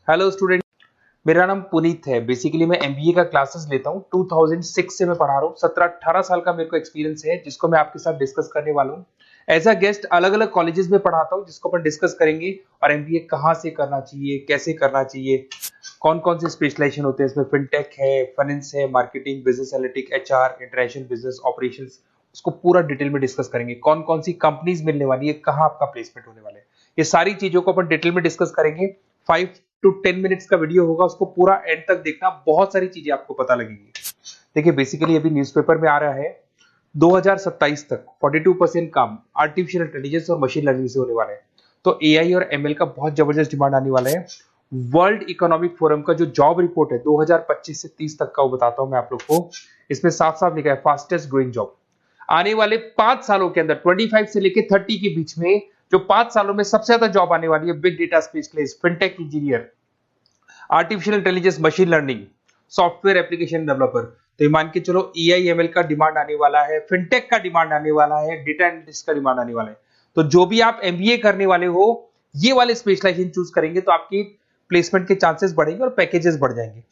Hello student, मेरा नाम पुनीत है। बेसिकली मैं एमबीए का क्लासेस लेता हूँ। 2006 से मैं पढ़ा रहा हूँ। 17-18 साल का मेरे को एक्सपीरियंस है, जिसको मैं आपके साथ डिस्कस करने वाला हूँ। एज अ गेस्ट अलग अलग कॉलेजेस में पढ़ाता हूँ, जिसको अपन डिस्कस करेंगे। और एमबीए कहाँ से करना चाहिए, कैसे करना चाहिए, कौन कौन से स्पेशलाइजेशन होते हैं इसमें। फिनटेक है, फाइनेंस है, marketing, business analytic, HR, international business operations, उसको पूरा डिटेल में डिस्कस करेंगे। कौन कौन सी कंपनीज मिलने वाली है, कहाँ आपका प्लेसमेंट होने वाला है, ये सारी चीजों को अपन डिटेल में डिस्कस करेंगे। 5 to 10 मिनट्स का वीडियो होगा, उसको पूरा एंड तक देखना। बहुत सारी चीजें आपको पता लगेंगी। देखिए, बेसिकली अभी न्यूज़पेपर में आ रहा है 2027 तक 42% काम आर्टिफिशियल इंटेलिजेंस और मशीन लर्निंग से होने वाला है। तो एआई और एमएल का बहुत जबरदस्त डिमांड आने वाला है। वर्ल्ड इकोनॉमिक फोरम का जो जॉब रिपोर्ट है 2025 से 30 तक का, वो बताता हूं मैं आप लोग को। इसमें साफ साफ लिखा है फास्टेस्ट ग्रोइंग जॉब। आने वाले 5 सालों के अंदर 25 से लेकर 30 के बीच में जो 5 सालों में सबसे ज्यादा जॉब आने वाली है, big data specialist, fintech engineer, artificial intelligence, machine learning, software application developer. तो ये मान के चलो एआई एमएल का डिमांड आने वाला है, फिनटेक का डिमांड आने वाला है, डेटा एनालिटिक्स का डिमांड आने वाला है। तो जो भी आप एमबीए करने वाले हो, ये वाले स्पेशलाइजेशन चूज करेंगे तो आपकी प्लेसमेंट के चांसेस बढ़ेंगे और पैकेजेस बढ़ जाएंगे।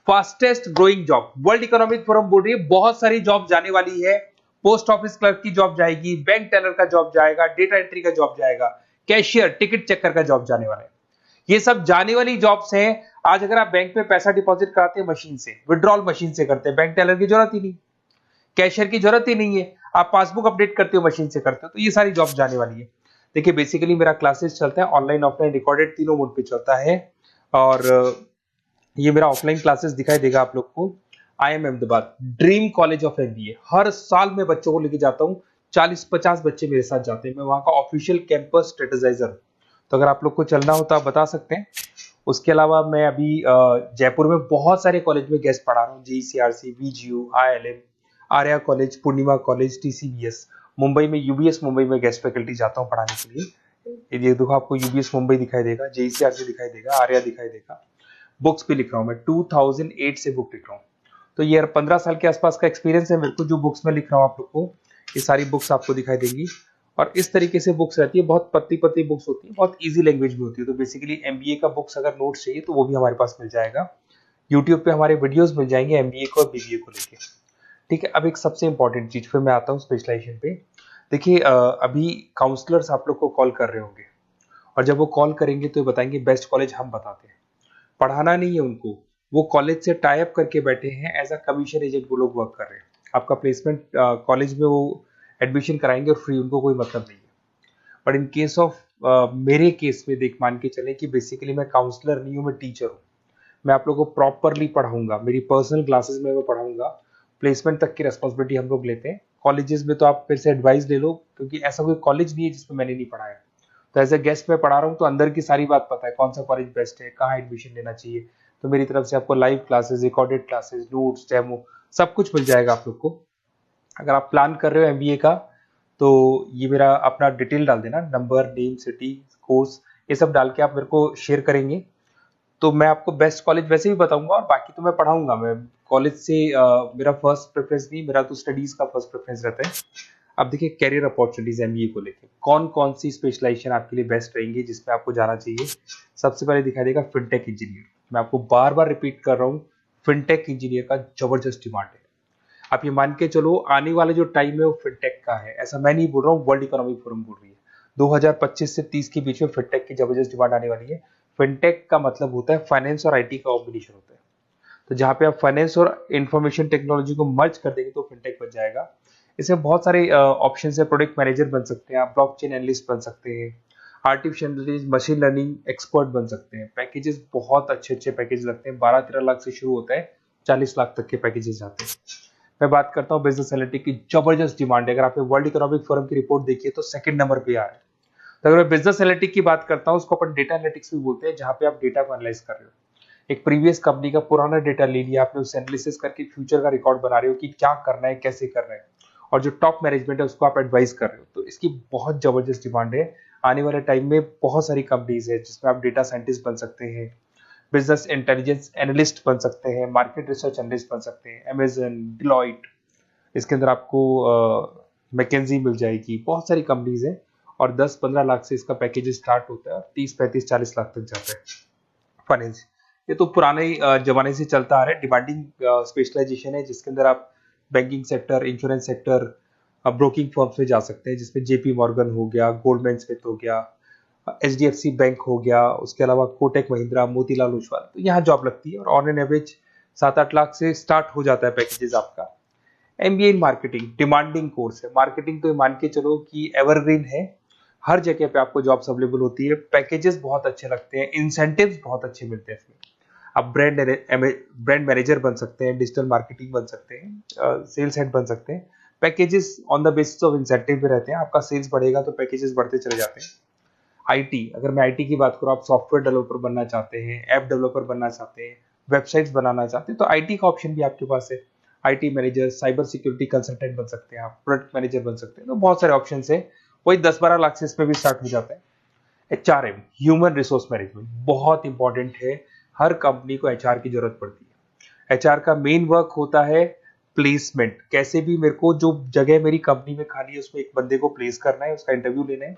Fastest growing job, world economic forum बोल रही है बहुत सारी जॉब जाने वाली है। पोस्ट ऑफिस क्लर्क की जॉब जाएगी, बैंक टेलर का जॉब जाएगा, डेटा एंट्री का जॉब जाएगा, कैशियर, टिकट चेकर का जॉब जाने वाला है। ये सब जाने वाली जॉब्स हैं। आज अगर आप बैंक में पैसा डिपॉजिट कराते हैं मशीन से, विड्रॉल मशीन से करते हैं, बैंक टेलर की जरूरत ही नहीं, कैशियर की जरूरत ही नहीं है। आप पासबुक अपडेट करते हो मशीन से करते हो। तो ये सारी जॉब जाने वाली है। देखिए, बेसिकली मेरा क्लासेस चलता है ऑनलाइन ऑफलाइन रिकॉर्डेड, तीनों मोड पे चलता है। और ये मेरा ऑफलाइन क्लासेस दिखाई देगा आप लोग को। IIM Ahmedabad, dream college of MBA. हर साल मैं बच्चों को लेके जाता हूँ। 40-50 बच्चे मेरे साथ जाते हैं। मैं वहां का ऑफिशियल कैंपस स्ट्रेटेजाइजर। तो अगर आप लोग को चलना हो तो आप बता सकते हैं। उसके अलावा मैं अभी जयपुर में बहुत सारे कॉलेज में गेस्ट पढ़ा रहा हूँ। जीसीआरसी, वीजीयू, IIM, आर्या कॉलेज, पूर्णिमा कॉलेज, TCBS। मुंबई में यूबीएस मुंबई में गेस्ट फैकल्टी जाता हूँ पढ़ाने के लिए। ये देखो, आपको यूबीएस मुंबई दिखाई देगा, JCRC दिखाई देगा, आर्या दिखाई देगा। बुक्स भी लिख रहा हूँ मैं, 2008 से बुक लिख रहा हूँ। तो ये 15 साल के आसपास का एक्सपीरियंस है मेरे को। जो बुक्स में लिख रहा हूँ आप लोग को, ये सारी बुक्स आपको दिखाई देंगी। और इस तरीके से बुक्स रहती है, बहुत पतली पतली बुक्स होती है, बहुत इजी लैंग्वेज में होती है। तो बेसिकली एमबीए का बुक्स अगर नोट्स चाहिए तो वो भी हमारे पास मिल जाएगा। यूट्यूब पे हमारे वीडियोस मिल जाएंगे एमबीए को और बीबीए को लेके। ठीक है, अब एक सबसे इंपॉर्टेंट चीज, फिर मैं आता हूँ स्पेशलाइजेशन पे। देखिए, अभी काउंसलर्स आप लोग को कॉल कर रहे होंगे, और जब वो कॉल करेंगे तो ये बताएंगे बेस्ट कॉलेज हम बताते हैं। पढ़ाना नहीं है उनको, वो कॉलेज से टाई अप करके बैठे हैं। एज अ कमीशन एजेंट वो लोग वर्क कर रहे हैं। आपका प्लेसमेंट कॉलेज में वो एडमिशन कराएंगे और फ्री, उनको कोई मतलब नहीं है। बट इन केस ऑफ मेरे केस में देख, मान के चले कि बेसिकली मैं काउंसलर नहीं हूँ, मैं टीचर हूँ। मैं आप लोगों को प्रॉपरली पढ़ाऊंगा, मेरी पर्सनल क्लासेस में मैं पढ़ाऊंगा। प्लेसमेंट तक की रेस्पॉन्सिबिलिटी हम लोग लेते हैं। कॉलेजेस में तो आप फिर से एडवाइस ले लो, क्योंकि ऐसा कोई कॉलेज नहीं है जिसमें मैंने नहीं पढ़ाया। तो एज ए गेस्ट में पढ़ा रहा हूँ, तो अंदर की सारी बात पता है, कौन सा कॉलेज बेस्ट है, कहाँ एडमिशन लेना चाहिए। तो मेरी तरफ से आपको live classes, recorded classes, notes, demo, सब कुछ मिल जाएगा आप लोग को। अगर आप प्लान कर रहे हो एमबीए का, तो ये मेरा अपना डिटेल डाल देना, नंबर, नेम, सिटी, कोर्स, ये सब डाल के आप मेरे को शेयर करेंगे। तो मैं आपको बेस्ट कॉलेज वैसे भी बताऊंगा, और बाकी तो मैं पढ़ाऊंगा। मैं कॉलेज से मेरा फर्स्ट प्रेफरेंस नहीं, मेरा तो स्टडीज का फर्स्ट प्रेफरेंस रहता है। अब देखिए, कैरियर अपॉर्चुनिटीज एमबीए को लेके कौन कौन सी स्पेशलाइजेशन आपके लिए बेस्ट रहेंगी, जिसमें आपको जाना चाहिए। सबसे पहले दिखाई देगा फिनटेक इंजीनियर। मैं आपको बार बार रिपीट कर रहा हूँ, फिनटेक इंजीनियर का जबरदस्त डिमांड है। आप ये मान के चलो, आने वाला जो टाइम है वो फिनटेक का है। ऐसा मैं नहीं बोल रहा हूँ, वर्ल्ड इकोनॉमिक फोरम बोल रही है। 2025 से 30 के बीच में फिनटेक की जबरदस्त डिमांड आने वाली है। फिनटेक का मतलब होता है फाइनेंस और आईटी का कॉम्बिनेशन होता है। तो जहां पे आप फाइनेंस और इंफॉर्मेशन टेक्नोलॉजी को मर्ज कर देंगे तो फिनटेक बन जाएगा। इसमें बहुत सारे ऑप्शन है। प्रोडक्ट मैनेजर बन सकते हैं आप, ब्लॉकचेन एनालिस्ट बन सकते हैं, artificial intelligence, machine learning expert बन सकते हैं। पैकेजेस बहुत अच्छे अच्छे पैकेज लगते हैं, 12-13 लाख से शुरू होता है, 40 लाख तक के पैकेजेस जाते हैं। मैं बात करता हूँ बिजनेस एनालिटिक्स की, जबरदस्त डिमांड है। अगर आपने वर्ल्ड इकोनॉमिक फोरम की रिपोर्ट देखी है तो सेकंड नंबर पे आ रहा है। तो अगर मैं बिजनेस एनालिटिक्स की बात करता हूँ, उसको अपन डेटा एनालिटिक्स भी बोलते हैं, जहां पे आप डेटा को एनालाइज कर रहे हो। एक प्रीवियस कंपनी का पुराना डेटा ले लिया आपने, उसे एनालिसिस करके फ्यूचर का रिकॉर्ड बना रहे हो कि क्या करना है, कैसे करना है, और जो टॉप मैनेजमेंट है उसको आप एडवाइस कर रहे हो। तो इसकी बहुत जबरदस्त डिमांड है। आने वाले टाइम में बहुत सारी कंपनीज है जिसमें आप डेटा साइंटिस्ट बन सकते हैं, बिजनेस इंटेलिजेंस एनालिस्ट बन सकते हैं, मार्केट रिसर्च एनालिस्ट बन सकते हैं, अमेजन, डिलॉइट, इसके अंदर आपको मैकेंजी मिल जाएगी। बहुत सारी कंपनीज है, और 10-15 लाख से इसका पैकेज स्टार्ट होता है और 30-35-40 लाख तक जाता है। फाइनेंस, ये तो पुराने जमाने से चलता आ रहा है। डिमांडिंग स्पेशलाइजेशन है जिसके अंदर आप banking sector, insurance sector, broking firms में जा सकते हैं, जिसमें जेपी मॉर्गन हो गया, गोल्डमैन स्मिथ हो गया, एचडीएफसी बैंक हो गया, उसके अलावा कोटक महिंद्रा, मोतीलाल ओसवाल, तो यहाँ जॉब लगती है और ऑन एन एवरेज 7-8 लाख से स्टार्ट हो जाता है पैकेजेस आपका। MBA in marketing demanding course है। मार्केटिंग तो मान के चलो कि एवरग्रीन है, हर जगह पे आपको जॉब्स अवेलेबल होती है, पैकेजेस बहुत अच्छे लगते हैं, इंसेंटिव्स बहुत अच्छे मिलते हैं इसमें। आप ब्रांड मैनेजर बन सकते हैं, डिजिटल मार्केटिंग बन सकते हैं, सेल्स हेड बन सकते हैं। Packages on the basis of incentive पे रहते हैं, आपका सेल्स बढ़ेगा तो पैकेजेस बढ़ते चले जाते हैं। आईटी, अगर मैं आईटी की बात करूँ, आप सॉफ्टवेयर डेवलपर बनना चाहते हैं, ऐप डेवलपर बनना चाहते हैं, वेबसाइट्स बनाना चाहते हैं, तो आईटी का ऑप्शन भी आपके पास है। IT manager, cyber security consultant बन सकते हैं आप, प्रोडक्ट मैनेजर बन सकते हैं, तो बहुत सारे ऑप्शन है। वही 10-12 लाख से इसमें भी स्टार्ट हो जाता है। एचआरएम, ह्यूमन रिसोर्स मैनेजमेंट, बहुत इंपॉर्टेंट है। हर कंपनी को एचआर की जरूरत पड़ती है। एचआर का मेन वर्क होता है प्लेसमेंट, कैसे भी मेरे को जो जगह मेरी कंपनी में खाली है उसमें एक बंदे को प्लेस करना है, उसका इंटरव्यू लेना है,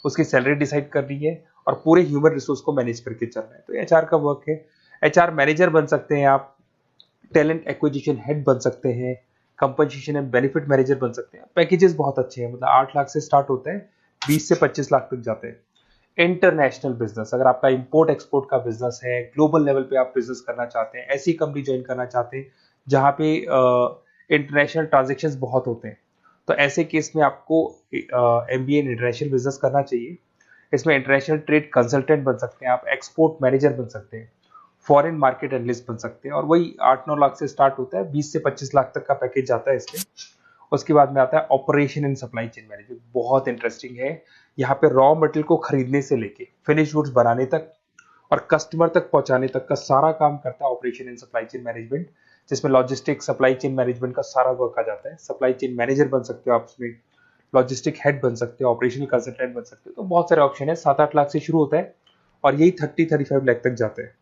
उसकी सैलरी डिसाइड करनी है और पूरे ह्यूमन रिसोर्स को मैनेज करके चलना है, तो एचआर का वर्क है। एचआर मैनेजर बन सकते हैं आप, टैलेंट एक्विजिशन हेड बन सकते हैं, कंपनसेशन एंड बेनिफिट मैनेजर बन सकते हैं। पैकेजेस बहुत अच्छे हैं, मतलब 8 लाख से स्टार्ट होते हैं, 20 से 25 लाख तक जाते हैं। इंटरनेशनल बिजनेस, अगर आपका इंपोर्ट एक्सपोर्ट का बिजनेस है, ग्लोबल लेवल पे आप बिजनेस करना चाहते हैं, ऐसी कंपनी ज्वाइन करना चाहते हैं जहां पे इंटरनेशनल ट्रांजेक्शन बहुत होते हैं, तो ऐसे केस में आपको एमबीए इन इंटरनेशनल बिजनेस करना चाहिए। इसमें इंटरनेशनल ट्रेड कंसल्टेंट बन सकते हैं आप, एक्सपोर्ट मैनेजर बन सकते हैं, फॉरेन मार्केट एनालिस्ट बन सकते हैं, और वही 8-9 लाख से स्टार्ट होता है, 20 से 25 लाख तक का पैकेज जाता है इसमें। उसके बाद में आता है operation and supply chain management, बहुत इंटरेस्टिंग है। यहाँ पे रॉ मटेरियल को खरीदने से लेके फिनिश गुड्स बनाने तक और कस्टमर तक पहुंचाने तक का सारा काम करता है operation and supply chain management, जिसमें लॉजिस्टिक सप्लाई चेन मैनेजमेंट का सारा वर्क आ जाता है। सप्लाई चेन मैनेजर बन सकते हो आप इसमें, लॉजिस्टिक हेड बन सकते हो, ऑपरेशनल कंसल्टेंट बन सकते हो, तो बहुत सारे ऑप्शन है। 7-8 लाख से शुरू होता है और यही 30-35 लाख तक जाते हैं।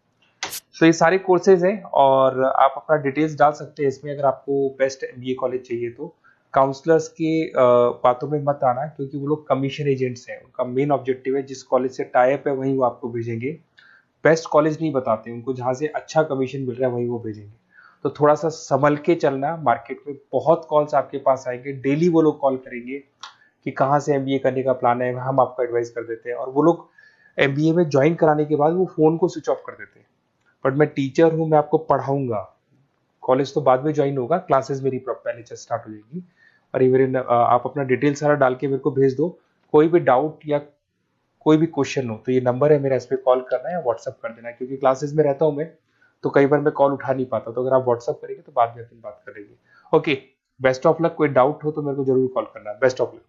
तो ये सारे कोर्सेज हैं और आप अपना डिटेल्स डाल सकते हैं इसमें। अगर आपको बेस्ट एमबीए कॉलेज चाहिए तो काउंसलर्स के बातों में मत आना, क्योंकि वो लोग कमीशन एजेंट्स हैं। उनका मेन ऑब्जेक्टिव है जिस कॉलेज से टाई अप है वहीं वो आपको भेजेंगे, बेस्ट कॉलेज नहीं बताते उनको, जहां से अच्छा कमीशन मिल रहा है वहीं वो भेजेंगे। तो थोड़ा सा संभल के चलना, मार्केट में बहुत कॉल्स आपके पास आएंगे, डेली वो लोग कॉल करेंगे कि कहाँ से एमबीए करने का प्लान है, हम आपको एडवाइस कर देते हैं, और वो लोग एमबीए में ज्वाइन कराने के बाद वो फोन को स्विच ऑफ कर देते हैं। बट मैं टीचर हूँ, मैं आपको पढ़ाऊंगा, कॉलेज तो बाद में ज्वाइन होगा, क्लासेस मेरी पहले से स्टार्ट हो जाएगी। और ये मेरे आप अपना डिटेल सारा डाल के मेरे को भेज दो। कोई भी डाउट या कोई भी क्वेश्चन हो तो ये नंबर है मेरा, इस पर कॉल करना है या व्हाट्सअप कर देना है, क्योंकि क्लासेस में रहता हूँ मैं, तो कई बार मैं कॉल उठा नहीं पाता, तो अगर आप व्हाट्सअप करेंगे तो बाद में अपन बात करेंगे। Okay, best of luck. कोई डाउट हो तो मेरे को जरूर कॉल करना। Best of luck.